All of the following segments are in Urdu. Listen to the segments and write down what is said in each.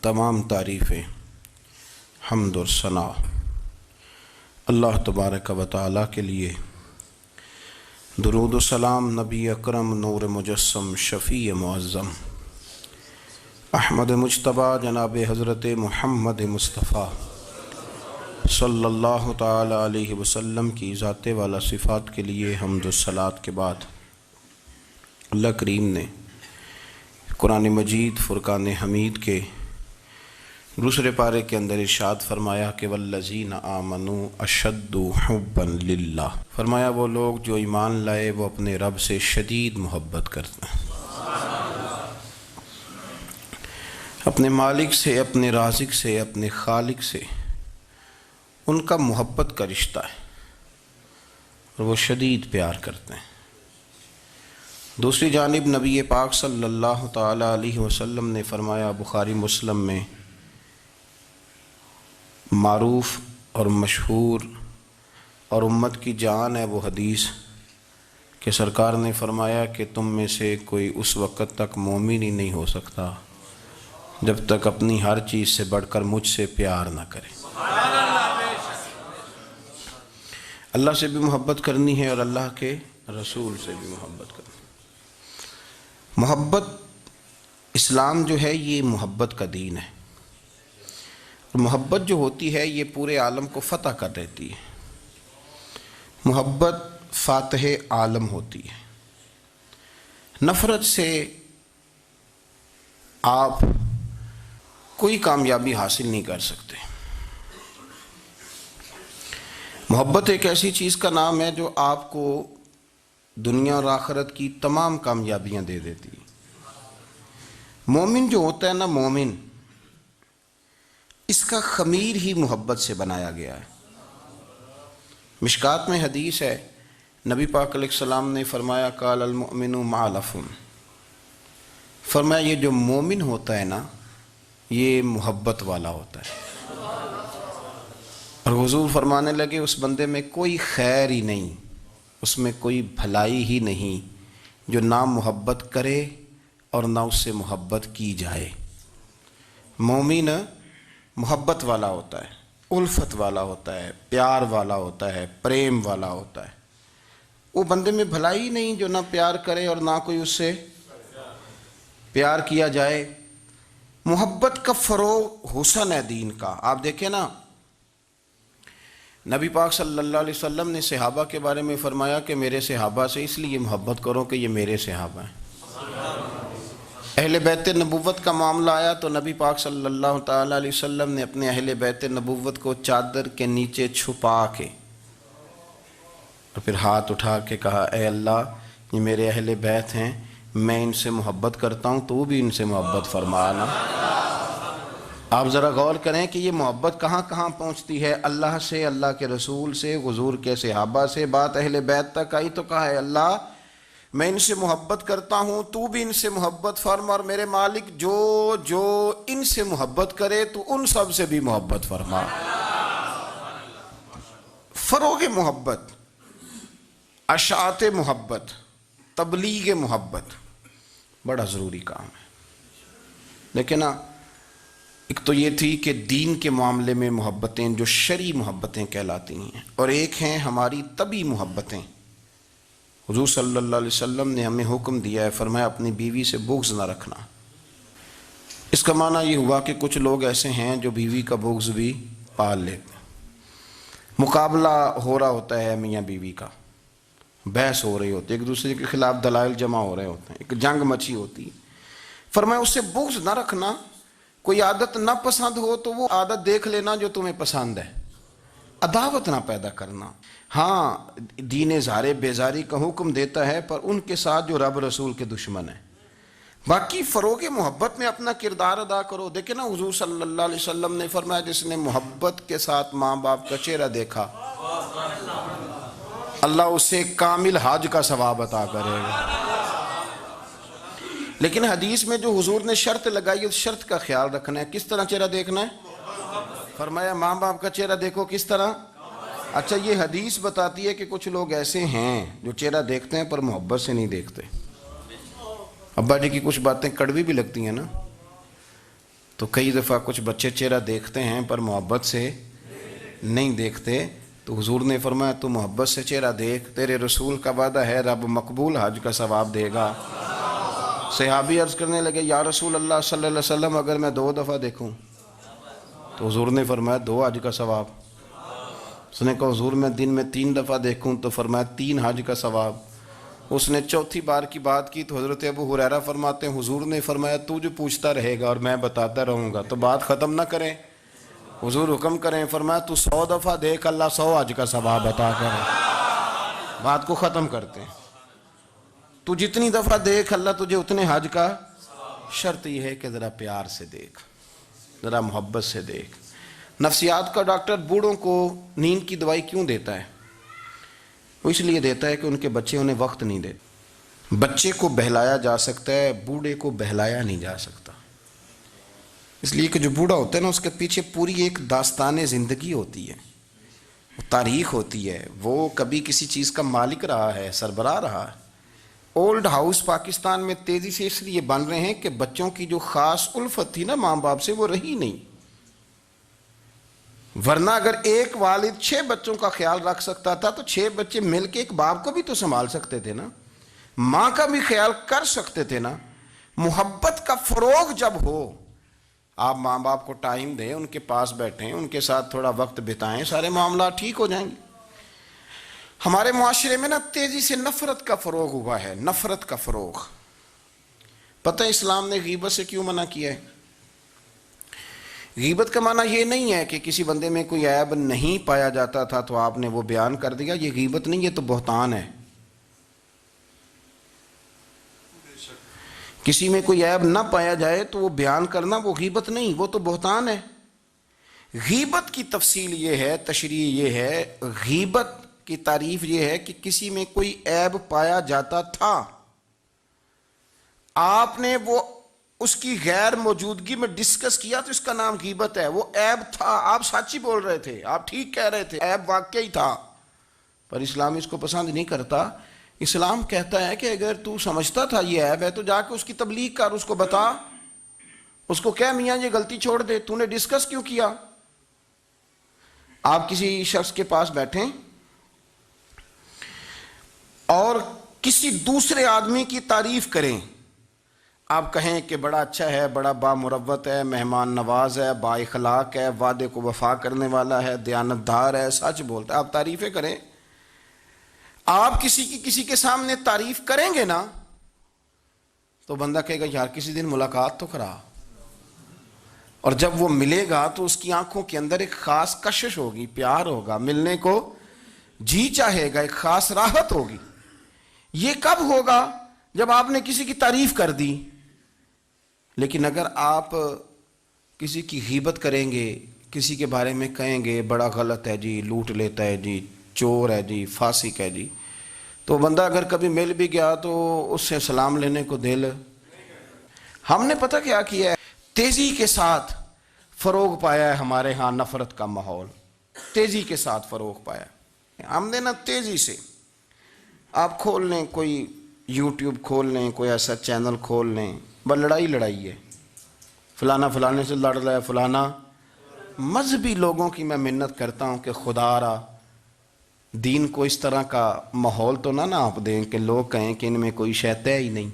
تمام تعریفیں حمد و ثنا اللہ تبارک و تعالیٰ کے لیے، درود و سلام نبی اکرم نور مجسم شفیع معظم احمد مجتبی جناب حضرت محمد مصطفیٰ صلی اللہ تعالی علیہ وسلم کی ذات والا صفات کے لیے حمد و صلات کے بعد اللہ کریم نے قرآن مجید فرقان حمید کے دوسرے پارے کے اندر ارشاد فرمایا کہ والذین آمنوا اشد حبا للہ، فرمایا وہ لوگ جو ایمان لائے وہ اپنے رب سے شدید محبت کرتے ہیں، اپنے مالک سے، اپنے رازق سے، اپنے خالق سے ان کا محبت کا رشتہ ہے اور وہ شدید پیار کرتے ہیں۔ دوسری جانب نبی پاک صلی اللہ تعالی علیہ وسلم نے فرمایا، بخاری مسلم میں معروف اور مشہور اور امت کی جان ہے وہ حدیث کہ سرکار نے فرمایا کہ تم میں سے کوئی اس وقت تک مومن ہی نہیں ہو سکتا جب تک اپنی ہر چیز سے بڑھ کر مجھ سے پیار نہ کرے۔ اللہ سے بھی محبت کرنی ہے اور اللہ کے رسول سے بھی محبت کرنی ہے۔ محبت اسلام جو ہے یہ محبت کا دین ہے، محبت جو ہوتی ہے یہ پورے عالم کو فتح کر دیتی ہے۔ محبت فاتح عالم ہوتی ہے۔ نفرت سے آپ کوئی کامیابی حاصل نہیں کر سکتے۔ محبت ایک ایسی چیز کا نام ہے جو آپ کو دنیا اور آخرت کی تمام کامیابیاں دے دیتی ہے۔ مومن جو ہوتا ہے نا، مومن، اس کا خمیر ہی محبت سے بنایا گیا ہے۔ مشکات میں حدیث ہے، نبی پاک علیہ السلام نے فرمایا قال المؤمن معلف، فرمایا یہ جو مومن ہوتا ہے نا یہ محبت والا ہوتا ہے۔ اور حضور فرمانے لگے اس بندے میں کوئی خیر ہی نہیں، اس میں کوئی بھلائی ہی نہیں جو نہ محبت کرے اور نہ اس سے محبت کی جائے۔ مومن محبت والا ہوتا ہے، الفت والا ہوتا ہے، پیار والا ہوتا ہے، پریم والا ہوتا ہے۔ وہ بندے میں بھلائی نہیں جو نہ پیار کرے اور نہ کوئی اس سے پیار کیا جائے۔ محبت کا فروغ حسن ہے دین کا۔ آپ دیکھیں نا، نبی پاک صلی اللہ علیہ وسلم نے صحابہ کے بارے میں فرمایا کہ میرے صحابہ سے اس لیے محبت کرو کہ یہ میرے صحابہ ہیں۔ اہل بیت نبوت کا معاملہ آیا تو نبی پاک صلی اللہ تعالی علیہ وسلم نے اپنے اہل بیت نبوت کو چادر کے نیچے چھپا کے اور پھر ہاتھ اٹھا کے کہا، اے اللہ یہ میرے اہل بیت ہیں، میں ان سے محبت کرتا ہوں، تو بھی ان سے محبت فرمانا۔ آپ ذرا غور کریں کہ یہ محبت کہاں کہاں پہنچتی ہے، اللہ سے، اللہ کے رسول سے، حضور کے صحابہ سے، بات اہل بیت تک آئی تو کہا، ہے اللہ میں ان سے محبت کرتا ہوں، تو بھی ان سے محبت فرما، اور میرے مالک جو جو ان سے محبت کرے تو ان سب سے بھی محبت فرما۔ فروغ محبت، اشاعت محبت، تبلیغ محبت بڑا ضروری کام ہے۔ لیکن نا ایک تو یہ تھی کہ دین کے معاملے میں محبتیں جو شرعی محبتیں کہلاتی ہیں، اور ایک ہیں ہماری طبعی محبتیں۔ حضور صلی اللہ علیہ وسلم نے ہمیں حکم دیا ہے، فرمایا اپنی بیوی سے بغض نہ رکھنا۔ اس کا معنی یہ ہوا کہ کچھ لوگ ایسے ہیں جو بیوی کا بغض بھی پال لیتے ہیں۔ مقابلہ ہو رہا ہوتا ہے میاں بیوی کا، بحث ہو رہی ہوتی ہے، ایک دوسرے کے خلاف دلائل جمع ہو رہے ہوتے ہیں، ایک جنگ مچی ہوتی ہے۔ فرمایا اس سے بغض نہ رکھنا۔ کوئی عادت نہ پسند ہو تو وہ عادت دیکھ لینا جو تمہیں پسند ہے، عداوت نہ پیدا کرنا۔ ہاں دین اظہار بیزاری کا حکم دیتا ہے، پر ان کے ساتھ جو رب رسول کے دشمن ہیں۔ باقی فروغ محبت میں اپنا کردار ادا کرو۔ دیکھیں نا حضور صلی اللہ علیہ وسلم نے فرمایا جس نے محبت کے ساتھ ماں باپ کا چہرہ دیکھا اللہ اسے کامل حج کا ثواب عطا کرے گا۔ لیکن حدیث میں جو حضور نے شرط لگائی اس شرط کا خیال رکھنا ہے۔ کس طرح چہرہ دیکھنا ہے؟ فرمایا ماں باپ کا چہرہ دیکھو کس طرح۔ اچھا یہ حدیث بتاتی ہے کہ کچھ لوگ ایسے ہیں جو چہرہ دیکھتے ہیں پر محبت سے نہیں دیکھتے۔ ابا جی کی کچھ باتیں کڑوی بھی لگتی ہیں نا، تو کئی دفعہ کچھ بچے چہرہ دیکھتے ہیں پر محبت سے نہیں دیکھتے، تو حضور نے فرمایا تو محبت سے چہرہ دیکھ، تیرے رسول کا وعدہ ہے رب مقبول حج کا ثواب دے گا۔ صحابی عرض کرنے لگے یا رسول اللہ صلی اللہ علیہ وسلم اگر میں 2 دفعہ دیکھوں؟ تو حضور نے فرمایا 2 حج کا ثواب۔ اس نے کہا حضور میں دن میں 3 دفعہ دیکھوں؟ تو فرمایا 3 حج کا ثواب۔ اس نے چوتھی بار کی بات کی تو حضرت ابو ہریرہ فرماتے ہیں حضور نے فرمایا تو جو پوچھتا رہے گا اور میں بتاتا رہوں گا تو بات ختم نہ کریں۔ حضور حکم کریں، فرمایا تو 100 دفعہ دیکھ، اللہ 100 حج کا ثواب عطا کرے۔ بات کو ختم کرتے ہیں۔ تو جتنی دفعہ دیکھ اللہ تجھے اتنے حج کا، شرط یہ ہے کہ ذرا پیار سے دیکھ، ذرا محبت سے دیکھ۔ نفسیات کا ڈاکٹر بوڑھوں کو نیند کی دوائی کیوں دیتا ہے؟ وہ اس لیے دیتا ہے کہ ان کے بچے انہیں وقت نہیں دیتے۔ بچے کو بہلایا جا سکتا ہے، بوڑھے کو بہلایا نہیں جا سکتا، اس لیے کہ جو بوڑھا ہوتا ہے نا اس کے پیچھے پوری ایک داستان زندگی ہوتی ہے، تاریخ ہوتی ہے، وہ کبھی کسی چیز کا مالک رہا ہے، سربراہ رہا ہے۔ اولڈ ہاؤس پاکستان میں تیزی سے اس لیے بن رہے ہیں کہ بچوں کی جو خاص الفت تھی نا ماں باپ سے وہ رہی نہیں، ورنہ اگر ایک والد 6 بچوں کا خیال رکھ سکتا تھا تو 6 بچے مل کے ایک باپ کو بھی تو سنبھال سکتے تھے نا، ماں کا بھی خیال کر سکتے تھے نا۔ محبت کا فروغ جب ہو، آپ ماں باپ کو ٹائم دیں، ان کے پاس بیٹھیں، ان کے ساتھ تھوڑا وقت بتائیں، سارے معاملات ٹھیک ہو جائیں گے۔ ہمارے معاشرے میں نا تیزی سے نفرت کا فروغ ہوا ہے، نفرت کا فروغ۔ پتہ اسلام نے غیبت سے کیوں منع کیا ہے؟ غیبت کا معنی یہ نہیں ہے کہ کسی بندے میں کوئی عیب نہیں پایا جاتا تھا تو آپ نے وہ بیان کر دیا، یہ غیبت نہیں، یہ تو بہتان ہے۔ کسی میں کوئی عیب نہ پایا جائے تو وہ بیان کرنا وہ غیبت نہیں، وہ تو بہتان ہے۔ غیبت کی تفصیل یہ ہے، تشریح یہ ہے، غیبت کی تعریف یہ ہے کہ کسی میں کوئی عیب پایا جاتا تھا، آپ نے وہ اس کی غیر موجودگی میں ڈسکس کیا تو اس کا نام غیبت ہے۔ وہ عیب تھا، آپ سچ ہی بول رہے تھے، آپ ٹھیک کہہ رہے تھے، عیب واقعی تھا، پر اسلام اس کو پسند نہیں کرتا۔ اسلام کہتا ہے کہ اگر تو سمجھتا تھا یہ عیب ہے تو جا کے اس کی تبلیغ کر، اس کو بتا، اس کو کہہ میاں یہ غلطی چھوڑ دے، تو نے ڈسکس کیوں کیا؟ آپ کسی شخص کے پاس بیٹھیں اور کسی دوسرے آدمی کی تعریف کریں، آپ کہیں کہ بڑا اچھا ہے، بڑا بامروت ہے، مہمان نواز ہے، با اخلاق ہے، وعدے کو وفا کرنے والا ہے، دیانتدار ہے، سچ بولتا ہے، آپ تعریفیں کریں۔ آپ کسی کے سامنے تعریف کریں گے نا تو بندہ کہے گا یار کسی دن ملاقات تو کرا، اور جب وہ ملے گا تو اس کی آنکھوں کے اندر ایک خاص کشش ہوگی، پیار ہوگا، ملنے کو جی چاہے گا، ایک خاص راحت ہوگی۔ یہ کب ہوگا؟ جب آپ نے کسی کی تعریف کر دی۔ لیکن اگر آپ کسی کی غیبت کریں گے، کسی کے بارے میں کہیں گے بڑا غلط ہے جی، لوٹ لیتا ہے جی، چور ہے جی، فاسق ہے جی، تو بندہ اگر کبھی مل بھی گیا تو اس سے سلام لینے کو دل۔ ہم نے پتہ کیا کیا ہے؟ تیزی کے ساتھ فروغ پایا ہے ہمارے ہاں نفرت کا ماحول، تیزی کے ساتھ فروغ پایا ہے ہم نے نا، تیزی سے۔ آپ کھول لیں، کوئی یوٹیوب کھول لیں، کوئی ایسا چینل کھول لیں، بس لڑائی ہے، فلانا فلانے سے لڑ رہا ہے، فلانا۔ مذہبی لوگوں کی میں منت کرتا ہوں کہ خدا را دین کو اس طرح کا ماحول تو نہ آپ دیں کہ لوگ کہیں کہ ان میں کوئی شے ہے ہی نہیں،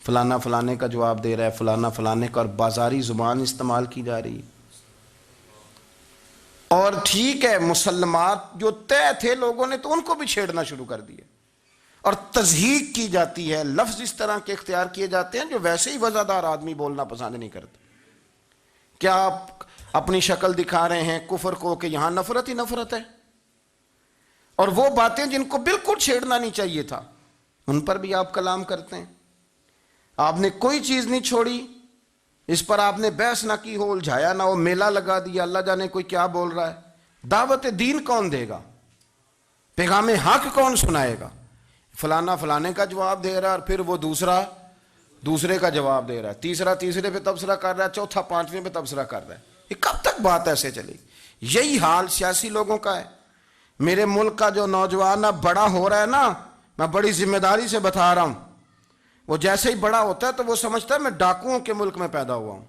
فلانا فلانے کا جواب دے رہا ہے، فلانا فلانے کا، اور بازاری زبان استعمال کی جا رہی ہے۔ اور ٹھیک ہے، مسلمات جو طے تھے لوگوں نے تو ان کو بھی چھیڑنا شروع کر دیا، اور تضحیق کی جاتی ہے، لفظ اس طرح کے اختیار کیے جاتے ہیں جو ویسے ہی وزادار آدمی بولنا پسند نہیں کرتے۔ کیا آپ اپنی شکل دکھا رہے ہیں کفر کو کہ یہاں نفرت ہی نفرت ہے، اور وہ باتیں جن کو بالکل چھیڑنا نہیں چاہیے تھا ان پر بھی آپ کلام کرتے ہیں۔ آپ نے کوئی چیز نہیں چھوڑی، اس پر آپ نے بحث نہ کی ہو، الجھایا نہ ہو، میلہ لگا دیا، اللہ جانے کوئی کیا بول رہا ہے۔ دعوت دین کون دے گا؟ پیغام حق کون سنائے گا؟ فلانا فلانے کا جواب دے رہا ہے، اور پھر وہ دوسرے کا جواب دے رہا ہے، تیسرا تیسرے پہ تبصرہ کر رہا ہے، چوتھا پانچویں پہ تبصرہ کر رہا ہے۔ یہ کب تک بات ایسے چلے گی؟ یہی حال سیاسی لوگوں کا ہے۔ میرے ملک کا جو نوجوان اب بڑا ہو رہا ہے نا، میں بڑی ذمہ داری سے بتا رہا ہوں، وہ جیسے ہی بڑا ہوتا ہے تو وہ سمجھتا ہے میں ڈاکوؤں کے ملک میں پیدا ہوا ہوں۔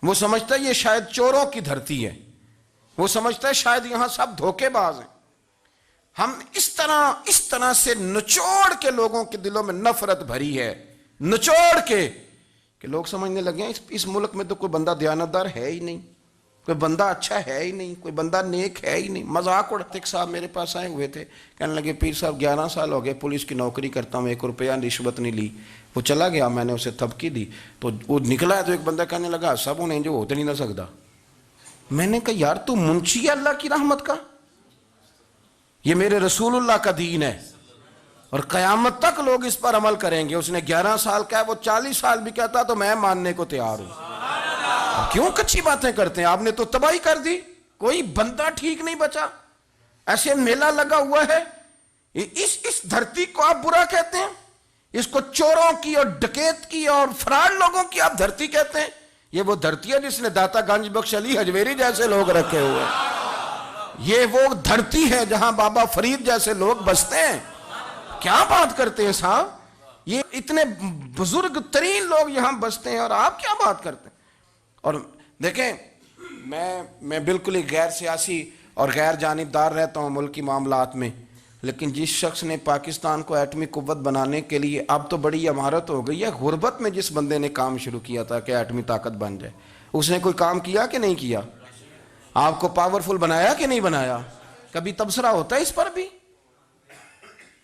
وہ سمجھتا ہے یہ شاید چوروں کی دھرتی ہے، وہ سمجھتا ہے شاید یہاں سب دھوکے باز ہیں۔ ہم اس طرح سے نچوڑ کے لوگوں کے دلوں میں نفرت بھری ہے، نچوڑ کے، کہ لوگ سمجھنے لگے ہیں اس ملک میں تو کوئی بندہ دیانتدار ہے ہی نہیں، کوئی بندہ اچھا ہے ہی نہیں، کوئی بندہ نیک ہے ہی نہیں۔ مذاق اڑاتے ایک صاحب میرے پاس آئے ہوئے تھے، کہنے لگے پیر صاحب 11 سال ہو گئے پولیس کی نوکری کرتا ہوں، 1 روپیہ رشوت نہیں لی۔ وہ چلا گیا، میں نے اسے تھپکی دی تو وہ نکلا ہے، تو ایک بندہ کہنے لگا سب انہیں جو ہوتے نہیں نہ سکتا۔ میں نے کہا یار تو منشی ہے اللہ کی رحمت کا، یہ میرے رسول اللہ کا دین ہے اور قیامت تک لوگ اس پر عمل کریں گے۔ اس نے 11 سال کا ہے، وہ 40 سال بھی کہتا تو میں ماننے کو تیار ہوں۔ کیوں کچھی باتیں کرتے ہیں؟ آپ نے تو تباہی کر دی، کوئی بندہ ٹھیک نہیں بچا۔ ایسے میلہ لگا ہوا ہے، اس دھرتی کو آپ برا کہتے ہیں، اس کو چوروں کی اور ڈکیت کی اور فراڈ لوگوں کی آپ دھرتی کہتے ہیں؟ یہ وہ دھرتی ہے جس نے داتا گنج بخش علی حجویری جیسے لوگ رکھے ہوئے ہیں، یہ وہ دھرتی ہے جہاں بابا فرید جیسے لوگ بستے ہیں۔ کیا بات کرتے ہیں صاحب، یہ اتنے بزرگ ترین لوگ یہاں بستے ہیں اور آپ کیا بات کرتے ہیں؟ اور دیکھیں میں بالکل ہی غیر سیاسی اور غیر جانبدار رہتا ہوں ملکی معاملات میں، لیکن جس شخص نے پاکستان کو ایٹمی قوت بنانے کے لیے، اب تو بڑی عمارت ہو گئی ہے، غربت میں جس بندے نے کام شروع کیا تھا کہ ایٹمی طاقت بن جائے، اس نے کوئی کام کیا کہ نہیں کیا؟ آپ کو پاورفل بنایا کہ نہیں بنایا؟ کبھی تبصرہ ہوتا ہے اس پر بھی؟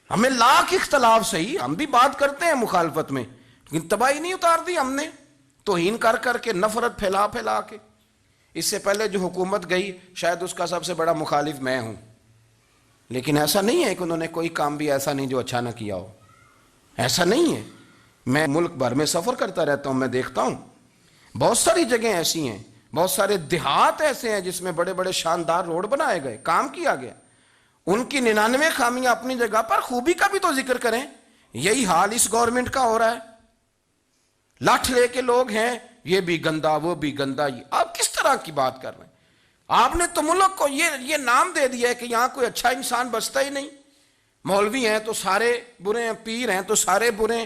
ہمیں لاکھ اختلاف صحیح، ہم بھی بات کرتے ہیں مخالفت میں، لیکن تباہی نہیں اتار دی ہم نے، توہین کر کر کے، نفرت پھیلا پھیلا کے۔ اس سے پہلے جو حکومت گئی شاید اس کا سب سے بڑا مخالف میں ہوں، لیکن ایسا نہیں ہے کہ انہوں نے کوئی کام بھی ایسا نہیں جو اچھا نہ کیا ہو، ایسا نہیں ہے۔ میں ملک بھر میں سفر کرتا رہتا ہوں، میں دیکھتا ہوں بہت ساری جگہیں ایسی ہیں، بہت سارے دیہات ایسے ہیں جس میں بڑے بڑے شاندار روڈ بنائے گئے، کام کیا گیا۔ ان کی 99 خامیاں اپنی جگہ پر، خوبی کا بھی تو ذکر کریں۔ یہی حال اس گورنمنٹ کا ہو رہا ہے، لاٹھ لے کے لوگ ہیں، یہ بھی گندا وہ بھی گندا۔ یہ آپ کس طرح کی بات کر رہے ہیں؟ آپ نے تو ملک کو یہ نام دے دیا ہے کہ یہاں کوئی اچھا انسان بستا ہی نہیں، مولوی ہیں تو سارے برے ہیں، پیر ہیں تو سارے برے ہیں۔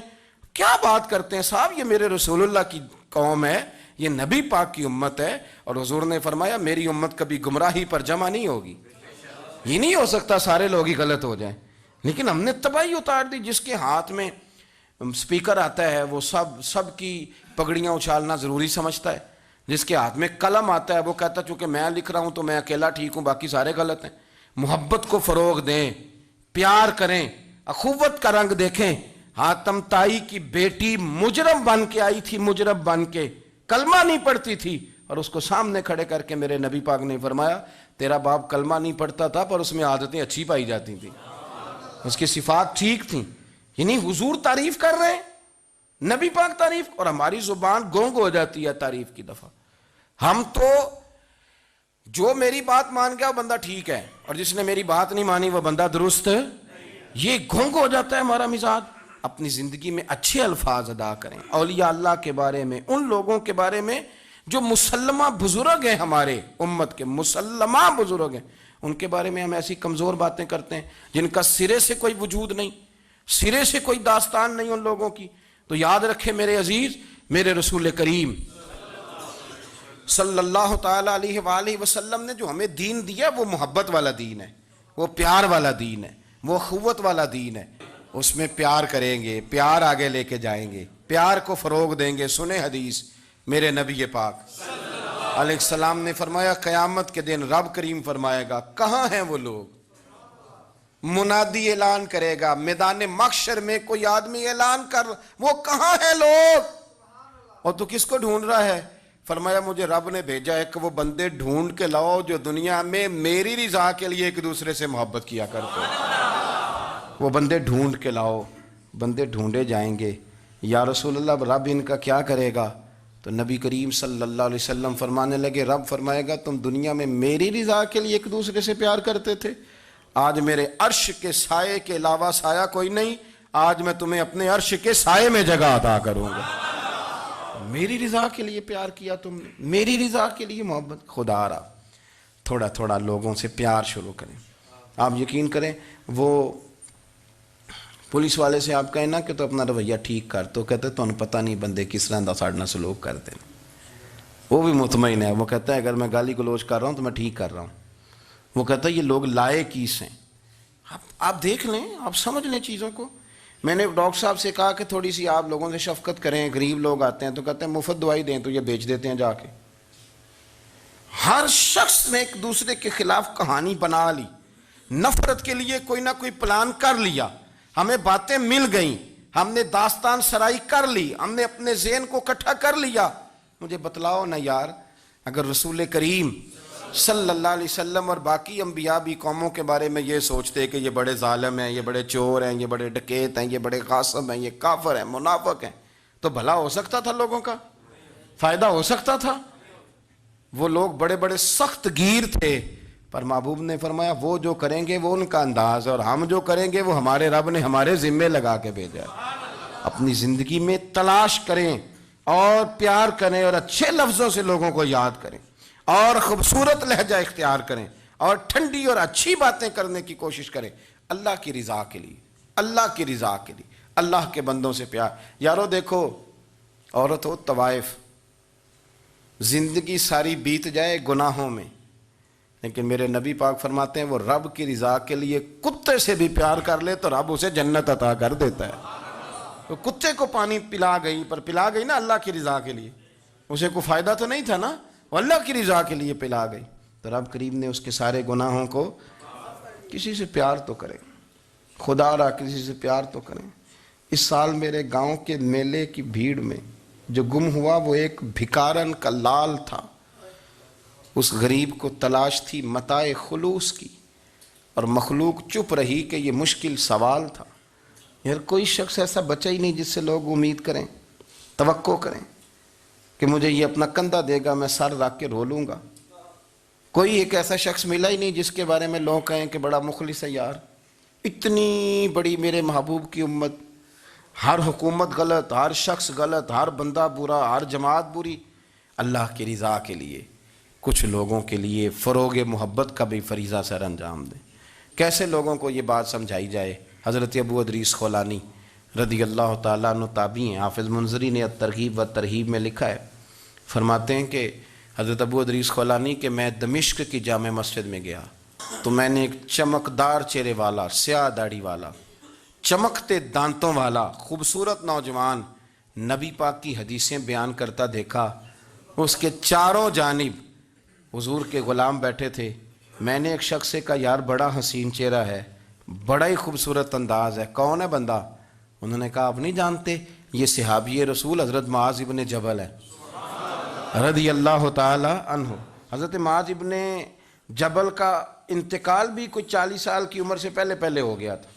کیا بات کرتے ہیں صاحب؟ یہ میرے رسول اللہ کی قوم ہے، یہ نبی پاک کی امت ہے، اور حضور نے فرمایا میری امت کبھی گمراہی پر جمع نہیں ہوگی۔ یہ نہیں ہو سکتا سارے لوگ ہی غلط ہو جائیں، لیکن ہم نے تباہی اتار دی۔ جس کے ہاتھ میں سپیکر آتا ہے وہ سب کی پگڑیاں اچھالنا ضروری سمجھتا ہے، جس کے ہاتھ میں قلم آتا ہے وہ کہتا ہے چونکہ میں لکھ رہا ہوں تو میں اکیلا ٹھیک ہوں، باقی سارے غلط ہیں۔ محبت کو فروغ دیں، پیار کریں، اخوت کا رنگ دیکھیں۔ حاتم طائی کی بیٹی مجرم بن کے آئی تھی، مجرم بن کے، کلمہ نہیں پڑھتی تھی، اور اس کو سامنے کھڑے کر کے میرے نبی پاک نے فرمایا تیرا باپ کلمہ نہیں پڑھتا تھا پر اس میں عادتیں اچھی پائی جاتی تھیں، اس کی صفات ٹھیک تھیں۔ یعنی حضور تعریف کر رہے ہیں، نبی پاک تعریف، اور ہماری زبان گونگ ہو جاتی ہے تعریف کی دفعہ۔ ہم تو جو میری بات مان گیا وہ بندہ ٹھیک ہے، اور جس نے میری بات نہیں مانی وہ بندہ درست ہے، یہ گونگ ہو جاتا ہے ہمارا مزاج۔ اپنی زندگی میں اچھے الفاظ ادا کریں، اولیاء اللہ کے بارے میں، ان لوگوں کے بارے میں جو مسلمہ بزرگ ہیں، ہمارے امت کے مسلمہ بزرگ ہیں، ان کے بارے میں ہم ایسی کمزور باتیں کرتے ہیں جن کا سرے سے کوئی وجود نہیں، سرے سے کوئی داستان نہیں ان لوگوں کی۔ تو یاد رکھے میرے عزیز، میرے رسول کریم صلی اللہ تعالیٰ علیہ وآلہ وسلم نے جو ہمیں دین دیا وہ محبت والا دین ہے، وہ پیار والا دین ہے، وہ اخوت والا دین ہے۔ اس میں پیار کریں گے، پیار آگے لے کے جائیں گے، پیار کو فروغ دیں گے۔ سنیں حدیث میرے نبی پاک علیہ السلام نے فرمایا قیامت کے دن رب کریم فرمائے گا کہاں ہیں وہ لوگ؟ منادی اعلان کرے گا میدان محشر میں، کوئی آدمی اعلان کر وہ کہاں ہیں لوگ؟ اور تو کس کو ڈھونڈ رہا ہے؟ فرمایا مجھے رب نے بھیجا ہے کہ وہ بندے ڈھونڈ کے لاؤ جو دنیا میں میری رضا کے لیے ایک دوسرے سے محبت کیا کرتے ہیں۔ وہ بندے ڈھونڈ کے لاؤ، بندے ڈھونڈے جائیں گے۔ یا رسول اللہ رب ان کا کیا کرے گا؟ تو نبی کریم صلی اللہ علیہ وسلم فرمانے لگے رب فرمائے گا تم دنیا میں میری رضا کے لیے ایک دوسرے سے پیار کرتے تھے، آج میرے عرش کے سائے کے علاوہ سایہ کوئی نہیں، آج میں تمہیں اپنے عرش کے سائے میں جگہ عطا کروں گا۔ میری رضا کے لیے پیار کیا تم نے، میری رضا کے لیے محبت۔ خدا را تھوڑا تھوڑا لوگوں سے پیار شروع کریں۔ آپ یقین کریں وہ پولیس والے سے آپ کہیں نا کہ تو اپنا رویہ ٹھیک کر، تو کہتے تو انہیں پتہ نہیں بندے کس طرح دا ساڑھنا سلوک کرتے ہیں۔ وہ بھی مطمئن ہے، وہ کہتا ہے اگر میں گالی گلوچ کر رہا ہوں تو میں ٹھیک کر رہا ہوں. وہ کہتا ہے یہ لوگ لائے کیس ہیں. آپ دیکھ لیں، آپ سمجھ لیں چیزوں کو. میں نے ڈاکٹر صاحب سے کہا کہ تھوڑی سی آپ لوگوں سے شفقت کریں، غریب لوگ آتے ہیں تو کہتے ہیں مفت دوائی دیں تو یہ بیچ دیتے ہیں جا کے. ہر شخص نے ایک دوسرے کے خلاف کہانی بنا لی، نفرت کے لیے کوئی نہ کوئی پلان کر لیا. ہمیں باتیں مل گئیں، ہم نے داستان سرائی کر لی، ہم نے اپنے ذہن کو اکٹھا کر لیا. مجھے بتلاؤ نا یار، اگر رسول کریم صلی اللہ علیہ وسلم اور باقی انبیاء بھی قوموں کے بارے میں یہ سوچتے کہ یہ بڑے ظالم ہیں، یہ بڑے چور ہیں، یہ بڑے ڈکیت ہیں، یہ بڑے غاصب ہیں، یہ کافر ہیں، منافق ہیں، تو بھلا ہو سکتا تھا؟ لوگوں کا فائدہ ہو سکتا تھا؟ وہ لوگ بڑے بڑے سخت گیر تھے، پر محبوب نے فرمایا وہ جو کریں گے وہ ان کا انداز ہے، اور ہم جو کریں گے وہ ہمارے رب نے ہمارے ذمے لگا کے بھیجا ہے. اپنی زندگی میں تلاش کریں اور پیار کریں اور اچھے لفظوں سے لوگوں کو یاد کریں اور خوبصورت لہجہ اختیار کریں اور ٹھنڈی اور اچھی باتیں کرنے کی کوشش کریں، اللہ کی رضا کے لیے، اللہ کی رضا کے لیے، اللہ کے بندوں سے پیار. یارو دیکھو، عورت ہو طوائف، زندگی ساری بیت جائے گناہوں میں، لیکن میرے نبی پاک فرماتے ہیں وہ رب کی رضا کے لیے کتے سے بھی پیار کر لے تو رب اسے جنت عطا کر دیتا ہے. تو کتے کو پانی پلا گئی، پر پلا گئی نا اللہ کی رضا کے لیے، اسے کوئی فائدہ تو نہیں تھا نا، وہ اللہ کی رضا کے لیے پلا گئی، تو رب کریم نے اس کے سارے گناہوں کو. کسی سے پیار تو کریں، خدا را کسی سے پیار تو کریں. اس سال میرے گاؤں کے میلے کی بھیڑ میں جو گم ہوا وہ ایک بھکارن کا لال تھا. اس غریب کو تلاش تھی متاع خلوص کی، اور مخلوق چپ رہی کہ یہ مشکل سوال تھا. یار کوئی شخص ایسا بچا ہی نہیں جس سے لوگ امید کریں، توقع کریں کہ مجھے یہ اپنا کندھا دے گا میں سر رکھ کے رو لوں گا. کوئی ایک ایسا شخص ملا ہی نہیں جس کے بارے میں لوگ کہیں کہ بڑا مخلص ہے. یار اتنی بڑی میرے محبوب کی امت، ہر حکومت غلط، ہر شخص غلط، ہر بندہ برا، ہر جماعت بری. اللہ کی رضا کے لیے کچھ لوگوں کے لیے فروغ محبت کا بھی فریضہ سر انجام دیں. کیسے لوگوں کو یہ بات سمجھائی جائے؟ حضرت ابو ادریس خولانی رضی اللہ تعالیٰ عنہ تابعی ہیں. حافظ منذری نے الترغیب و ترہیب میں لکھا ہے، فرماتے ہیں کہ حضرت ابو ادریس خولانی کہ میں دمشق کی جامع مسجد میں گیا تو میں نے ایک چمکدار چہرے والا، سیاہ داڑھی والا، چمکتے دانتوں والا خوبصورت نوجوان نبی پاک کی حدیثیں بیان کرتا دیکھا. اس کے چاروں جانب حضور کے غلام بیٹھے تھے. میں نے ایک شخص سے کہا یار بڑا حسین چہرہ ہے، بڑا ہی خوبصورت انداز ہے، کون ہے بندہ؟ انہوں نے کہا آپ نہیں جانتے، یہ صحابی رسول حضرت معاذ ابن جبل ہے رضی اللہ تعالی عنہ. حضرت معاذ ابن جبل کا انتقال بھی کوئی 40 سال کی عمر سے پہلے ہو گیا تھا،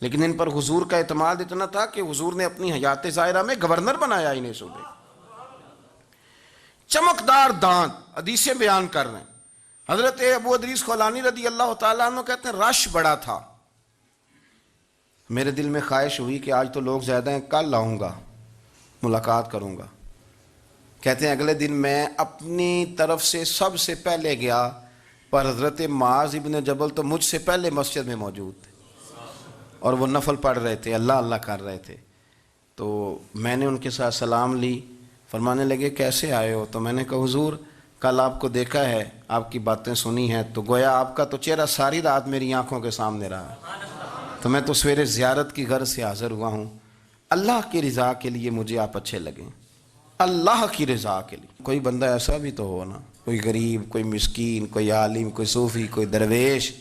لیکن ان پر حضور کا اعتماد اتنا تھا کہ حضور نے اپنی حیات ظاہرہ میں گورنر بنایا انہیں صوبے. چمکدار دانت، حدیثیں بیان کر رہے ہیں. حضرت ابو ادریس خولانی رضی اللہ تعالیٰ عنہ کہتے ہیں رش بڑا تھا. میرے دل میں خواہش ہوئی کہ آج تو لوگ زیادہ ہیں، کل آؤں گا ملاقات کروں گا. کہتے ہیں اگلے دن میں اپنی طرف سے سب سے پہلے گیا، پر حضرت معاذ ابن جبل تو مجھ سے پہلے مسجد میں موجود تھے اور وہ نفل پڑھ رہے تھے، اللہ اللہ کر رہے تھے. تو میں نے ان کے ساتھ سلام لی. فرمانے لگے کیسے آئے ہو؟ تو میں نے کہا حضور کل آپ کو دیکھا ہے، آپ کی باتیں سنی ہیں، تو گویا آپ کا تو چہرہ ساری رات میری آنکھوں کے سامنے رہا، تو میں تو سویرے زیارت کی غرض سے حاضر ہوا ہوں. اللہ کی رضا کے لیے مجھے آپ اچھے لگیں، اللہ کی رضا کے لیے. کوئی بندہ ایسا بھی تو ہو نا، کوئی غریب، کوئی مسکین، کوئی عالم، کوئی صوفی، کوئی درویش،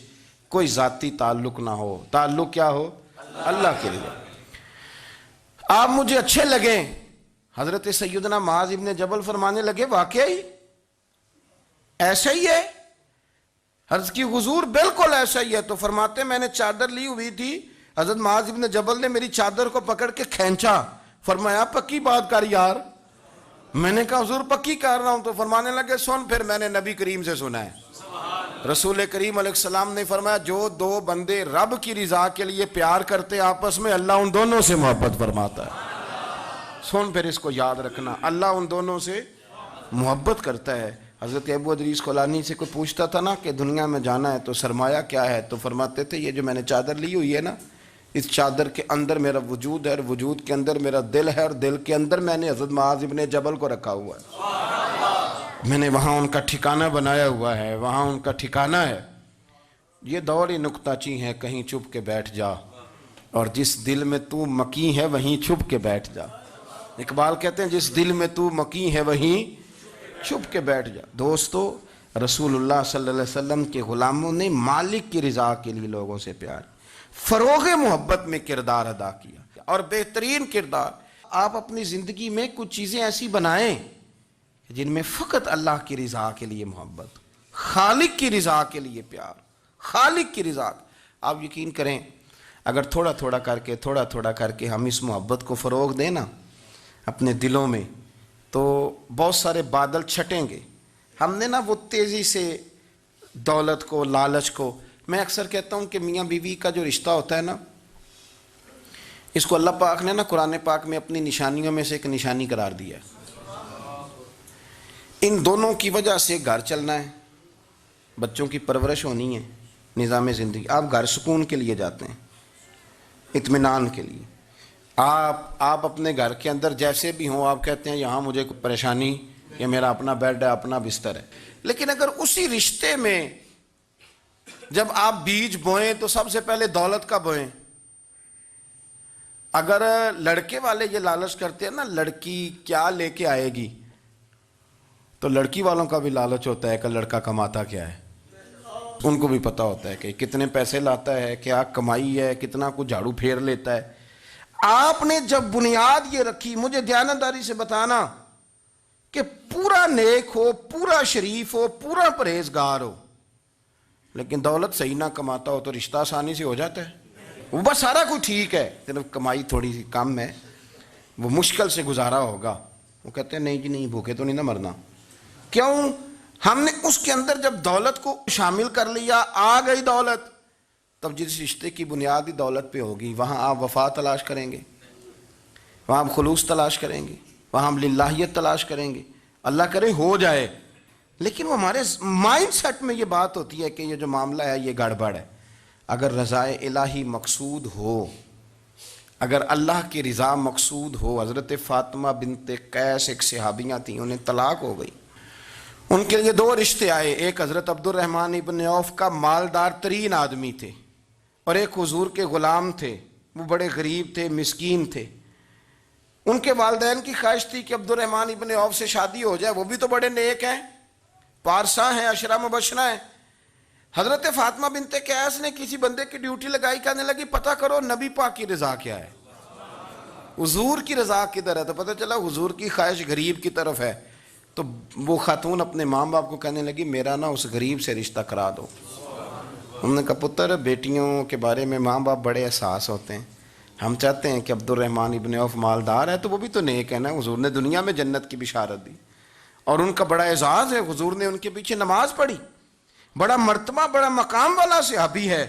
کوئی ذاتی تعلق نہ ہو. تعلق کیا ہو؟ اللہ کی رضا. آپ مجھے اچھے لگیں. حضرت سیدنا معاذ ابن جبل فرمانے لگے واقعی ایسا ہی ہے؟ عرض کی حضور بالکل ایسا ہی ہے. تو فرماتے میں نے چادر لی ہوئی تھی، حضرت معاذ ابن جبل نے میری چادر کو پکڑ کے کھینچا، فرمایا پکی بات کر یار. میں نے کہا حضور پکی کر رہا ہوں. تو فرمانے لگے سن، پھر میں نے نبی کریم سے سنا ہے، رسول کریم علیہ السلام نے فرمایا جو دو بندے رب کی رضا کے لیے پیار کرتے آپس میں، اللہ ان دونوں سے محبت فرماتا ہے. سن پھر اس کو یاد رکھنا، اللہ ان دونوں سے محبت کرتا ہے. حضرت ابو ادریس خولانی سے کوئی پوچھتا تھا نا کہ دنیا میں جانا ہے تو سرمایہ کیا ہے، تو فرماتے تھے یہ جو میں نے چادر لی ہوئی ہے نا، اس چادر کے اندر میرا وجود ہے، اور وجود کے اندر میرا دل ہے، اور دل کے اندر میں نے حضرت معاذ ابن جبل کو رکھا ہوا ہے. میں نے وہاں ان کا ٹھکانہ بنایا ہوا ہے، وہاں ان کا ٹھکانہ ہے۔ یہ دور ہی نکتہ چی ہے، کہیں چھپ کے بیٹھ جا، اور جس دل میں تو مکی ہے وہیں چھپ کے بیٹھ جا۔ اقبال کہتے ہیں جس دل میں تو مکی ہے وہیں چھپ کے بیٹھ جا۔ دوستو، رسول اللہ صلی اللہ علیہ وسلم کے غلاموں نے مالک کی رضا کے لیے لوگوں سے پیار، فروغ محبت میں کردار ادا کیا، اور بہترین کردار۔ آپ اپنی زندگی میں کچھ چیزیں ایسی بنائیں جن میں فقط اللہ کی رضا کے لیے محبت، خالق کی رضا کے لیے پیار، خالق کی رضا۔ آپ یقین کریں اگر تھوڑا تھوڑا کر کے ہم اس محبت کو فروغ دیں نا اپنے دلوں میں، تو بہت سارے بادل چھٹیں گے۔ ہم نے نا وہ تیزی سے دولت کو، لالچ کو، میں اکثر کہتا ہوں کہ میاں بیوی کا جو رشتہ ہوتا ہے نا، اس کو اللہ پاک نے نا قرآن پاک میں اپنی نشانیوں میں سے ایک نشانی قرار دیا ہے۔ ان دونوں کی وجہ سے گھر چلنا ہے، بچوں کی پرورش ہونی ہے، نظام زندگی۔ آپ گھر سکون کے لیے جاتے ہیں، اطمینان کے لیے۔ آپ اپنے گھر کے اندر جیسے بھی ہوں، آپ کہتے ہیں یہاں مجھے کوئی پریشانی، یہ میرا اپنا بیڈ ہے، اپنا بستر ہے۔ لیکن اگر اسی رشتے میں جب آپ بیج بوئیں تو سب سے پہلے دولت کا بوئیں۔ اگر لڑکے والے یہ لالچ کرتے ہیں نا لڑکی کیا لے کے آئے گی، تو لڑکی والوں کا بھی لالچ ہوتا ہے کہ لڑکا کماتا کیا ہے، ان کو بھی پتا ہوتا ہے کہ کتنے پیسے لاتا ہے، کیا کمائی ہے، کتنا کچھ جھاڑو پھیر لیتا ہے۔ آپ نے جب بنیاد یہ رکھی، مجھے دیانتداری سے بتانا کہ پورا نیک ہو، پورا شریف ہو، پورا پرہیزگار ہو، لیکن دولت صحیح نہ کماتا ہو تو رشتہ آسانی سے ہو جاتا ہے۔ وہ بس سارا کچھ ٹھیک ہے، صرف کمائی تھوڑی سی کم ہے، وہ مشکل سے گزارا ہوگا۔ وہ کہتے ہیں نہیں جی نہیں، بھوکے تو نہیں نہ مرنا۔ کیوں؟ ہم نے اس کے اندر جب دولت کو شامل کر لیا، آ گئی دولت، تب جس رشتے کی بنیادی دولت پہ ہوگی وہاں آپ وفا تلاش کریں گے، وہاں آپ خلوص تلاش کریں گے، وہاں ہم للہیت تلاش کریں گے۔ اللہ کرے ہو جائے، لیکن وہ ہمارے مائنڈ سیٹ میں یہ بات ہوتی ہے کہ یہ جو معاملہ ہے یہ گڑبڑ ہے۔ اگر رضا الہی مقصود ہو، اگر اللہ کی رضا مقصود ہو، حضرت فاطمہ بنت قیس ایک صحابیاں تھیں، انہیں طلاق ہو گئی، ان کے لیے دو رشتے آئے، ایک حضرت عبد الرحمن ابن عوف کا مالدار ترین آدمی تھے، اور ایک حضور کے غلام تھے، وہ بڑے غریب تھے، مسکین تھے۔ ان کے والدین کی خواہش تھی کہ عبد الرحمن ابن عوف سے شادی ہو جائے، وہ بھی تو بڑے نیک ہیں، پارسا ہیں، عشرہ مبشرہ ہیں۔ حضرت فاطمہ بنت قیس نے کسی بندے کی ڈیوٹی لگائی، کہنے لگی پتہ کرو نبی پاک کی رضا کیا ہے، حضور کی رضا کدھر ہے؟ تو پتہ چلا حضور کی خواہش غریب کی طرف ہے۔ تو وہ خاتون اپنے ماں باپ کو کہنے لگی میرا نا اس غریب سے رشتہ کرا دو۔ ہم نے کہا پتر، بیٹیوں کے بارے میں ماں باپ بڑے احساس ہوتے ہیں، ہم چاہتے ہیں کہ عبد الرحمن ابن عوف مالدار ہے تو وہ بھی تو نیک ہے نا، حضور نے دنیا میں جنت کی بشارت دی، اور ان کا بڑا اعزاز ہے، حضور نے ان کے پیچھے نماز پڑھی، بڑا مرتبہ بڑا مقام والا صحابی ہے،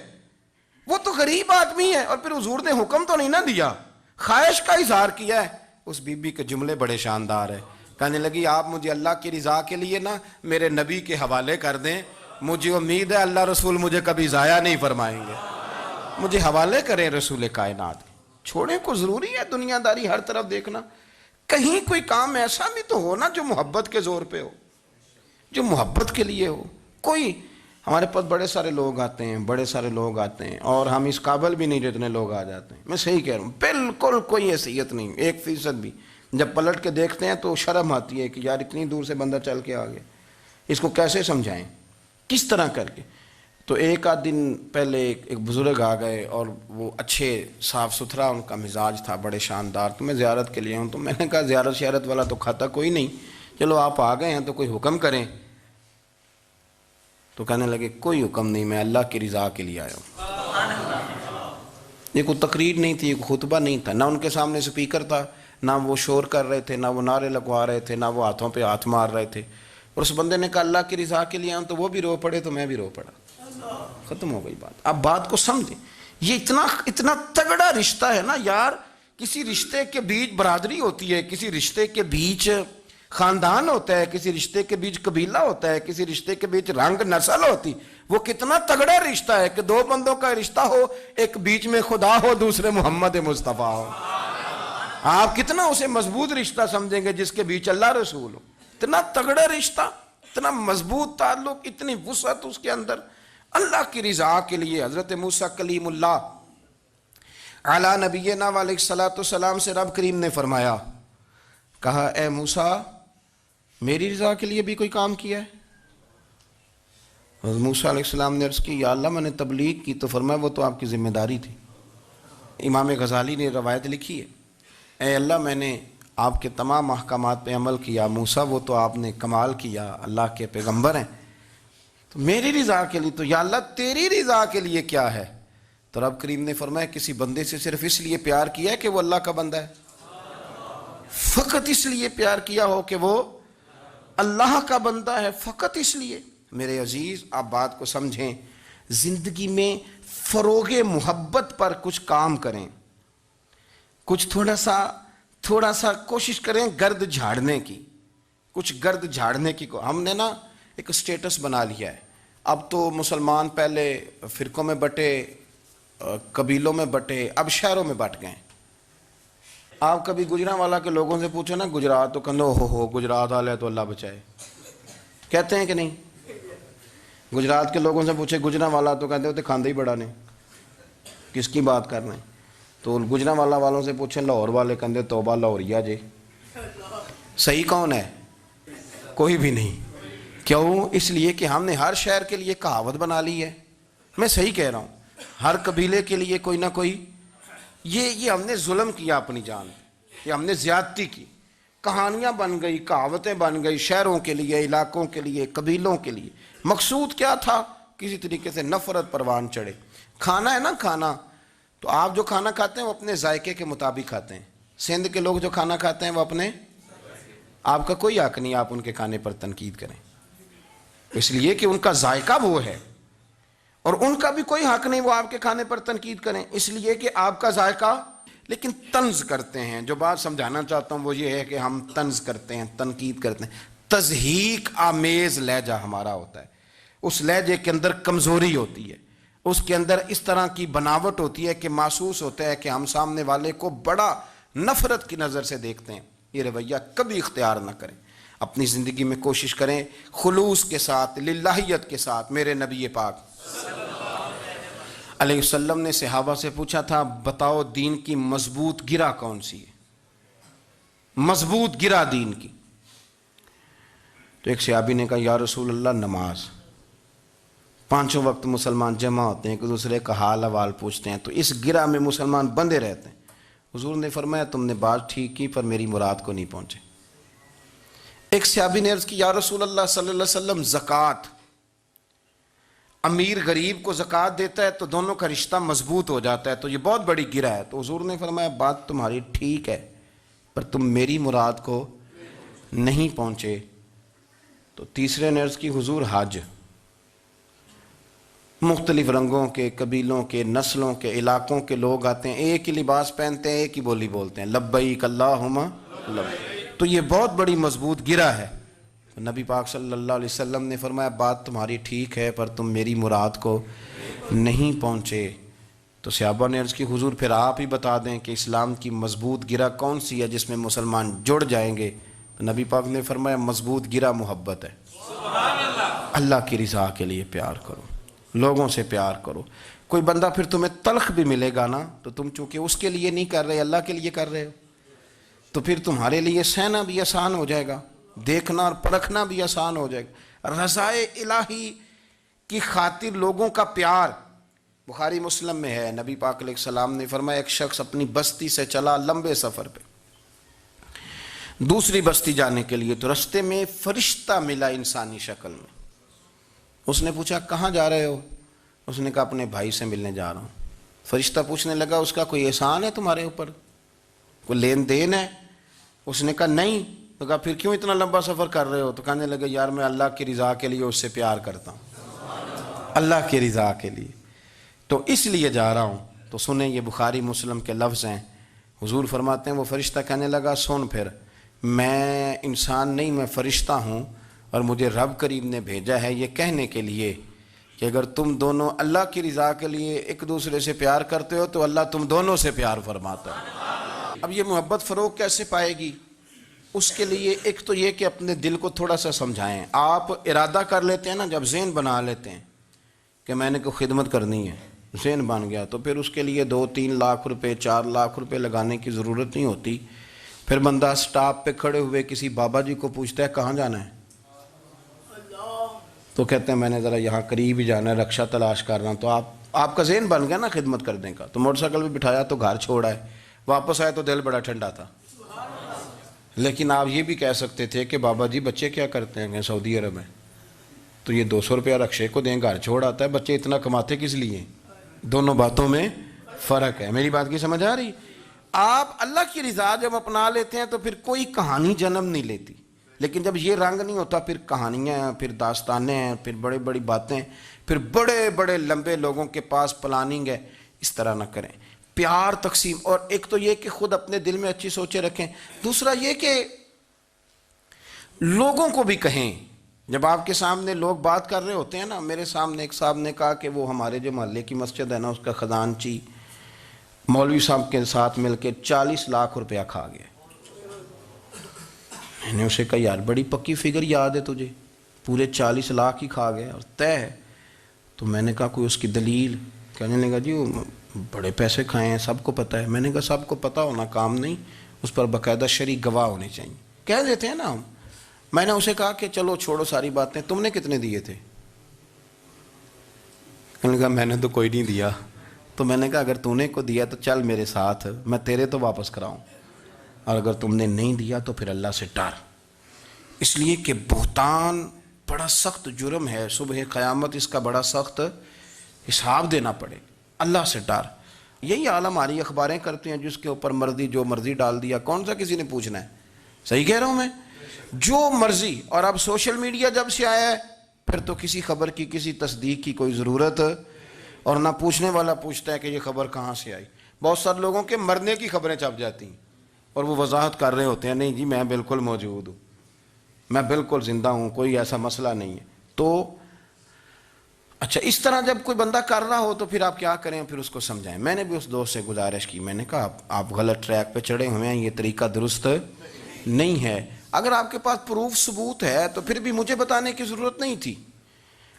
وہ تو غریب آدمی ہے، اور پھر حضور نے حکم تو نہیں نہ دیا، خواہش کا اظہار کیا ہے۔ اس بی بی کے جملے بڑے شاندار ہیں، کہنے لگی آپ مجھے اللہ کی رضا کے لیے نا میرے نبی کے حوالے کر دیں، مجھے امید ہے اللہ رسول مجھے کبھی ضائع نہیں فرمائیں گے، مجھے حوالے کریں رسول کائنات۔ چھوڑیں کو ضروری ہے دنیا داری ہر طرف دیکھنا، کہیں کوئی کام ایسا بھی تو ہو نا جو محبت کے زور پہ ہو، جو محبت کے لیے ہو۔ کوئی ہمارے پاس بڑے سارے لوگ آتے ہیں، بڑے سارے لوگ آتے ہیں، اور ہم اس قابل بھی نہیں جتنے لوگ آ جاتے ہیں، میں صحیح کہہ رہا ہوں، بالکل کوئی حیثیت نہیں، 1% بھی۔ جب پلٹ کے دیکھتے ہیں تو شرم آتی ہے کہ یار اتنی دور سے بندہ چل کے آ گیا، اس کو کیسے سمجھائیں، کس طرح کر کے۔ تو ایک آدھ دن پہلے ایک بزرگ آ گئے، اور وہ اچھے صاف ستھرا ان کا مزاج تھا، بڑے شاندار، تو میں زیارت کے لیے ہوں، تو میں نے کہا زیارت شیارت والا تو کھاتا کوئی نہیں، چلو آپ آ گئے ہیں تو کوئی حکم کریں۔ تو کہنے لگے کوئی حکم نہیں، میں اللہ کی رضا کے لیے آیا ہوں۔ یہ کوئی تقریر نہیں تھی، کوئی خطبہ نہیں تھا، نہ ان کے سامنے سپیکر تھا، نہ وہ شور کر رہے تھے، نہ وہ نعرے لگوا رہے تھے، نہ وہ ہاتھوں پہ ہاتھ مار رہے تھے۔ اور اس بندے نے کہا اللہ کی رضا کے لیے آیا ہوں، تو وہ بھی رو پڑے تو میں بھی رو پڑا، ختم ہو گئی بات۔ اب بات کو سمجھیں، یہ اتنا تگڑا رشتہ ہے نا یار۔ کسی رشتے کے بیچ برادری ہوتی ہے، کسی رشتے کے بیچ خاندان ہوتا ہے، کسی رشتے کے بیچ قبیلہ ہوتا ہے، کسی رشتے کے بیچ رنگ نسل ہوتی، وہ کتنا تگڑا رشتہ ہے کہ دو بندوں کا رشتہ ہو، ایک بیچ میں خدا ہو، دوسرے محمد مصطفیٰ ہو۔ آپ کتنا اسے مضبوط رشتہ سمجھیں گے جس کے بیچ اللہ رسول ہو، اتنا تگڑا رشتہ۔ اتنا مضبوط تعلق، اتنی وسعت اس کے اندر، اللہ کی رضا کے لیے۔ حضرت موسیٰ کلیم اللہ علی نبینا علیہ الصلوۃ والسلام سے رب کریم نے فرمایا، کہا اے موسیٰ میری رضا کے لیے بھی کوئی کام کیا ہے؟ حضرت موسیٰ علیہ السلام نے عرض کی یا اللہ میں نے تبلیغ کی، تو فرمایا وہ تو آپ کی ذمہ داری تھی۔ امام غزالی نے روایت لکھی ہے، اے اللہ میں نے آپ کے تمام احکامات پہ عمل کیا، موسیٰ وہ تو آپ نے کمال کیا، اللہ کے پیغمبر ہیں، تو میری رضا کے لیے تو یا اللہ تیری رضا کے لیے کیا ہے؟ تو رب کریم نے فرمایا کسی بندے سے صرف اس لیے پیار کیا ہے کہ وہ اللہ کا بندہ ہے، فقط اس لیے پیار کیا ہو کہ وہ اللہ کا بندہ ہے، فقط اس لیے۔ میرے عزیز آپ بات کو سمجھیں، زندگی میں فروغ محبت پر کچھ کام کریں، کچھ تھوڑا سا کوشش کریں گرد جھاڑنے کی، کچھ گرد جھاڑنے کی۔ ہم نے نا ایک سٹیٹس بنا لیا ہے، اب تو مسلمان پہلے فرقوں میں بٹے، قبیلوں میں بٹے، اب شہروں میں بٹ گئے۔ آپ کبھی گجرانوالہ کے لوگوں سے پوچھو نا گجرات، تو کہنے ہو گجرات والے تو اللہ بچائے، کہتے ہیں کہ نہیں؟ گجرات کے لوگوں سے پوچھے گجرانوالہ تو کہتے ہوتے کھاندے ہی بڑا نے، کس کی بات کر رہے ہیں؟ تو گجرانوالہ والوں سے پوچھیں لاہور والے کہتے توبہ لاہوریا جے۔ صحیح کون ہے؟ کوئی بھی نہیں۔ کیوں؟ اس لیے کہ ہم نے ہر شہر کے لیے کہاوت بنا لی ہے، میں صحیح کہہ رہا ہوں، ہر قبیلے کے لیے کوئی نہ کوئی، یہ ہم نے ظلم کیا اپنی جان، یہ ہم نے زیادتی کی، کہانیاں بن گئی، کہاوتیں بن گئی، شہروں کے لیے، علاقوں کے لیے، قبیلوں کے لیے۔ مقصود کیا تھا؟ کسی طریقے سے نفرت پروان چڑھے۔ کھانا ہے نا، کھانا تو آپ جو کھانا کھاتے ہیں وہ اپنے ذائقے کے مطابق کھاتے ہیں، سندھ کے لوگ جو کھانا کھاتے ہیں وہ اپنے، آپ کا کوئی حق نہیں آپ ان کے کھانے پر تنقید کریں، اس لیے کہ ان کا ذائقہ وہ ہے، اور ان کا بھی کوئی حق نہیں وہ آپ کے کھانے پر تنقید کریں، اس لیے کہ آپ کا ذائقہ۔ لیکن طنز کرتے ہیں، جو بات سمجھانا چاہتا ہوں وہ یہ ہے کہ ہم طنز کرتے ہیں، تنقید کرتے ہیں، تضحیک آمیز لہجہ ہمارا ہوتا ہے، اس لہجے کے اندر کمزوری ہوتی ہے، اس کے اندر اس طرح کی بناوٹ ہوتی ہے کہ محسوس ہوتا ہے کہ ہم سامنے والے کو بڑا نفرت کی نظر سے دیکھتے ہیں۔ یہ رویہ کبھی اختیار نہ کریں، اپنی زندگی میں کوشش کریں خلوص کے ساتھ، للہیت کے ساتھ۔ میرے نبی پاک علیہ وسلم نے صحابہ سے پوچھا تھا بتاؤ دین کی مضبوط گرہ کون سی ہے، مضبوط گرہ دین کی؟ تو ایک صحابی نے کہا یا رسول اللہ نماز، پانچوں وقت مسلمان جمع ہوتے ہیں، ایک دوسرے کا حال احوال پوچھتے ہیں، تو اس گرہ میں مسلمان بندے رہتے ہیں۔ حضور نے فرمایا تم نے بات ٹھیک کی پر میری مراد کو نہیں پہنچے۔ ایک صحابی نے عرض کی یا رسول اللہ صلی اللہ علیہ وسلم زکوٰۃ، امیر غریب کو زکوٰۃ دیتا ہے تو دونوں کا رشتہ مضبوط ہو جاتا ہے، تو یہ بہت بڑی گرہ ہے۔ تو حضور نے فرمایا بات تمہاری ٹھیک ہے پر تم میری مراد کو نہیں پہنچے۔ تو تیسرے نے عرض کی حضور حج، مختلف رنگوں کے، قبیلوں کے، نسلوں کے، علاقوں کے لوگ آتے ہیں، ایک ہی لباس پہنتے ہیں، ایک ہی بولی بولتے ہیں، لبیک اللہم لبیک، تو یہ بہت بڑی مضبوط گرہ ہے۔ نبی پاک صلی اللہ علیہ وسلم نے فرمایا بات تمہاری ٹھیک ہے پر تم میری مراد کو نہیں پہنچے۔ تو صحابہ نے عرض کی حضور پھر آپ ہی بتا دیں کہ اسلام کی مضبوط گرہ کون سی ہے جس میں مسلمان جڑ جائیں گے؟ تو نبی پاک نے فرمایا مضبوط گرہ محبت ہے، اللہ کی رضا کے لیے پیار کرو، لوگوں سے پیار کرو۔ کوئی بندہ پھر تمہیں تلخ بھی ملے گا نا، تو تم چونکہ اس کے لیے نہیں کر رہے، اللہ کے لیے کر رہے ہو، تو پھر تمہارے لیے سہنا بھی آسان ہو جائے گا، دیکھنا اور پرکھنا بھی آسان ہو جائے گا۔ رضائے الہی کی خاطر لوگوں کا پیار، بخاری مسلم میں ہے، نبی پاک علیہ السلام نے فرمایا ایک شخص اپنی بستی سے چلا لمبے سفر پہ دوسری بستی جانے کے لیے، تو رستے میں فرشتہ ملا انسانی شکل میں۔ اس نے پوچھا کہاں جا رہے ہو؟ اس نے کہا اپنے بھائی سے ملنے جا رہا ہوں۔ فرشتہ پوچھنے لگا اس کا کوئی احسان ہے تمہارے اوپر، کوئی لین دین ہے؟ اس نے کہا نہیں۔ تو کہا پھر کیوں اتنا لمبا سفر کر رہے ہو؟ تو کہنے لگے یار میں اللہ کی رضا کے لیے اس سے پیار کرتا ہوں، اللہ کی رضا کے لیے، تو اس لیے جا رہا ہوں۔ تو سنیں یہ بخاری مسلم کے لفظ ہیں، حضور فرماتے ہیں وہ فرشتہ کہنے لگا سن پھر میں انسان نہیں، میں فرشتہ ہوں، اور مجھے رب کریم نے بھیجا ہے یہ کہنے کے لیے کہ اگر تم دونوں اللہ کی رضا کے لیے ایک دوسرے سے پیار کرتے ہو تو اللہ تم دونوں سے پیار فرماتا ہے۔ اب یہ محبت فروغ کیسے پائے گی؟ اس کے لیے ایک تو یہ کہ اپنے دل کو تھوڑا سا سمجھائیں. آپ ارادہ کر لیتے ہیں نا، جب ذہن بنا لیتے ہیں کہ میں نے کوئی خدمت کرنی ہے، ذہن بن گیا، تو پھر اس کے لیے 2-3 لاکھ روپے 4 لاکھ روپے لگانے کی ضرورت نہیں ہوتی. پھر بندہ سٹاپ پہ کھڑے ہوئے کسی بابا جی کو پوچھتا ہے کہاں جانا ہے، تو کہتے ہیں میں نے ذرا یہاں قریب ہی جانا ہے، رکشہ تلاش کر رہا ہوں. تو آپ کا ذہن بن گیا نا خدمت کرنے کا. تو موٹر سائیکل پہ بٹھایا تو گھر چھوڑا ہے، واپس آئے تو دل بڑا ٹھنڈا تھا. لیکن آپ یہ بھی کہہ سکتے تھے کہ بابا جی بچے کیا کرتے ہیں سعودی عرب میں، تو یہ 200 روپیہ رکشے کو دیں، گھر چھوڑ آتا ہے. بچے اتنا کماتے کس لیے؟ دونوں باتوں میں فرق ہے. میری بات کی سمجھ آ رہی؟ آپ اللہ کی رضا جب اپنا لیتے ہیں تو پھر کوئی کہانی جنم نہیں لیتی. لیکن جب یہ رنگ نہیں ہوتا، پھر کہانیاں ہیں، پھر داستانیں ہیں، پھر بڑی بڑی باتیں، پھر بڑے بڑے لمبے لوگوں کے پاس پلاننگ ہے. اس طرح نہ کریں. پیار تقسیم. اور ایک تو یہ کہ خود اپنے دل میں اچھی سوچیں رکھیں. دوسرا یہ کہ لوگوں کو بھی کہیں. جب آپ کے سامنے لوگ بات کر رہے ہوتے ہیں نا، میرے سامنے ایک صاحب نے کہا کہ وہ ہمارے جو محلے کی مسجد ہے نا، اس کا خزانچی مولوی صاحب کے ساتھ مل کے 40 لاکھ روپیہ کھا گیا. میں نے اسے کہا یار بڑی پکی فگر یاد ہے تجھے، پورے 40 لاکھ ہی کھا گیا اور طے ہے. تو میں نے کہا کوئی اس کی دلیل؟ کہنے لگا جی وہ بڑے پیسے کھائے ہیں، سب کو پتہ ہے. میں نے کہا سب کو پتہ ہونا کام نہیں، اس پر باقاعدہ شرعی گواہ ہونے چاہیے. کہہ دیتے ہیں نا ہم. میں نے اسے کہا کہ چلو چھوڑو ساری باتیں، تم نے کتنے دیے تھے؟ کہنے لگا میں نے تو کوئی نہیں دیا. تو میں نے کہا اگر تو نے کو دیا تو چل میرے ساتھ، میں تیرے تو واپس کراؤں، اور اگر تم نے نہیں دیا تو پھر اللہ سے ڈر. اس لیے کہ بہتان بڑا سخت جرم ہے، صبح قیامت اس کا بڑا سخت حساب دینا پڑے. اللہ سے ڈر. یہی حال ہماری اخباریں کرتی ہیں، جس کے اوپر مرضی جو مرضی ڈال دیا. کون سا کسی نے پوچھنا ہے؟ صحیح کہہ رہا ہوں میں؟ جو مرضی. اور اب سوشل میڈیا جب سے آیا ہے، پھر تو کسی خبر کی کسی تصدیق کی کوئی ضرورت، اور نہ پوچھنے والا پوچھتا ہے کہ یہ خبر کہاں سے آئی. بہت سارے لوگوں کے مرنے کی خبریں چھپ جاتی ہیں اور وہ وضاحت کر رہے ہوتے ہیں نہیں جی میں بالکل موجود ہوں، میں بالکل زندہ ہوں، کوئی ایسا مسئلہ نہیں ہے. تو اچھا اس طرح جب کوئی بندہ کر رہا ہو تو پھر آپ کیا کریں؟ پھر اس کو سمجھائیں. میں نے بھی اس دوست سے گزارش کی، میں نے کہا آپ غلط ٹریک پہ چڑھے ہوئے ہیں، یہ طریقہ درست نہیں ہے. اگر آپ کے پاس پروف ثبوت ہے تو پھر بھی مجھے بتانے کی ضرورت نہیں تھی.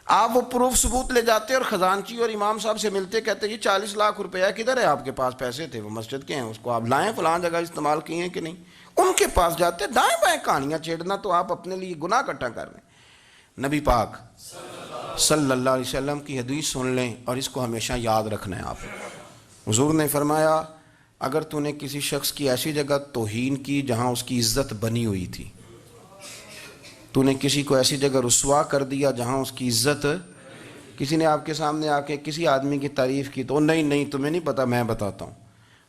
آپ وہ پروف ثبوت لے جاتے اور خزانچی اور امام صاحب سے ملتے، کہتے یہ 40 لاکھ روپیہ کدھر ہے؟ آپ کے پاس پیسے تھے، وہ مسجد کے ہیں، اس کو آپ لائیں، فلاں جگہ استعمال کیے ہیں کہ نہیں. ان کے پاس جاتے. دائیں بائیں کہانیاں چھیڑنا تو آپ اپنے لیے گناہ اکٹھا کر رہے ہیں. نبی پاک صلی اللہ علیہ وسلم کی حدیث سن لیں اور اس کو ہمیشہ یاد رکھنا ہے. آپ حضور نے فرمایا اگر تو نے کسی شخص کی ایسی جگہ توہین کی جہاں اس کی عزت بنی ہوئی تھی، تو نے کسی کو ایسی جگہ رسوا کر دیا جہاں اس کی عزت، کسی نے آپ کے سامنے آ کے کسی آدمی کی تعریف کی تو نہیں تمہیں نہیں پتا میں بتاتا ہوں.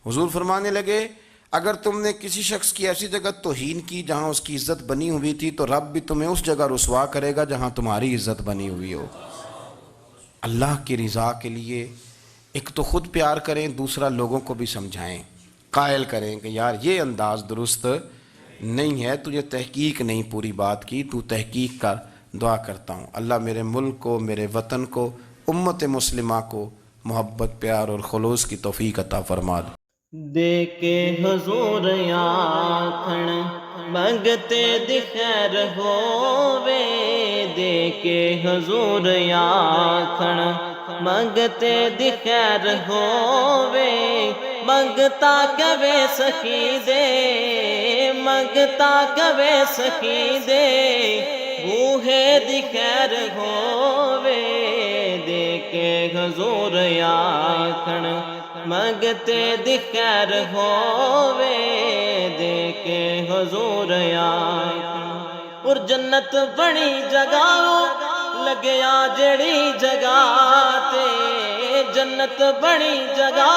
حضور فرمانے لگے اگر تم نے کسی شخص کی ایسی جگہ توہین کی جہاں اس کی عزت بنی ہوئی تھی تو رب بھی تمہیں اس جگہ رسوا کرے گا جہاں تمہاری عزت بنی ہوئی ہو. اللہ کی رضا کے لیے ایک تو خود پیار کریں، دوسرا لوگوں کو بھی سمجھائیں، قائل کریں کہ یار یہ انداز درست نہیں ہے، تجھے تحقیق نہیں پوری بات کی، تو تحقیق کر. دعا کرتا ہوں اللہ میرے ملک کو، میرے وطن کو، امت مسلمہ کو محبت، پیار اور خلوص کی توفیق عطا فرما دے. دے کے حضور آکھن منگتے دی خیر ہووے، دے کے حضور آکھن منگتے دی خیر ہووے، منگتا کبے سخی دے، منگتا کبے سخی دے، بوہے دی خیر ہووے، دے کے حضور آکھن منگتے دی خیر ہووے، دے کے حضور آکھن. اور جنت بڑی جگہ لگیا جڑی جگہ تے، جنت بڑی جگہ